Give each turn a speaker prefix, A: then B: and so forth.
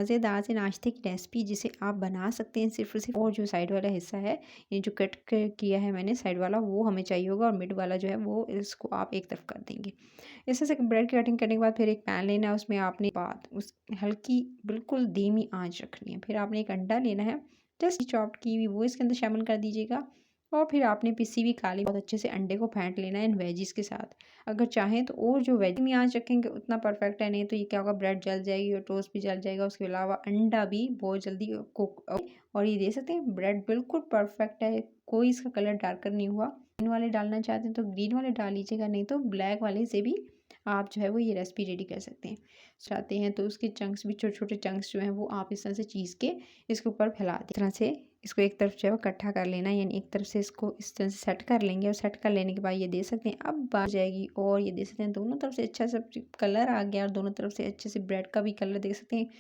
A: मज़ेदार से नाश्ते की रेसिपी जिसे आप बना सकते हैं सिर्फ़ और सिर्फ़। और जो साइड वाला हिस्सा है, ये जो कट क किया है मैंने साइड वाला, वो हमें चाहिए होगा और मिड वाला जो है वो इसको आप एक तरफ कर देंगे। इस तरह से ब्रेड की कटिंग करने के बाद फिर एक पैन लेना है, उसमें आपने बाद उस हल्की बिल्कुल धीमी आँच रखनी है। फिर आपने एक अंडा लेना है, जस्ट चॉप्ड की हुई वो इसके अंदर शामिल कर दीजिएगा और फिर आपने पिसी हुई काली बहुत अच्छे से अंडे को फेंट लेना है इन वेजिस के साथ। अगर चाहें तो और जो वेज में आँच रखेंगे उतना परफेक्ट है, नहीं तो ये क्या होगा, ब्रेड जल जाएगी और टोस्ट भी जल जाएगा। उसके अलावा अंडा भी बहुत जल्दी कुक। और ये देख सकते हैं ब्रेड बिल्कुल परफेक्ट है, कोई इसका कलर डार्कर नहीं हुआ। ग्रीन वाले डालना चाहते हैं तो ग्रीन वाले डाल लीजिएगा, नहीं तो ब्लैक वाले से भी आप जो है वो ये रेसिपी रेडी कर सकते हैं। चाहते हैं तो उसके चंक्स भी, छोटे छोटे चंक्स जो हैं वो आप इस तरह से चीज़ के इसके ऊपर फैला दें। इस तरह से इसको एक तरफ जो है वो इकट्ठा कर लेना है, यानी एक तरफ से इसको इस तरह से सेट कर लेंगे और सेट कर लेने के बाद ये दे सकते हैं अब बात जाएगी। और ये दे सकते हैं दोनों तरफ से अच्छा सा कलर आ गया और दोनों तरफ से अच्छे से ब्रेड का भी कलर देख सकते हैं।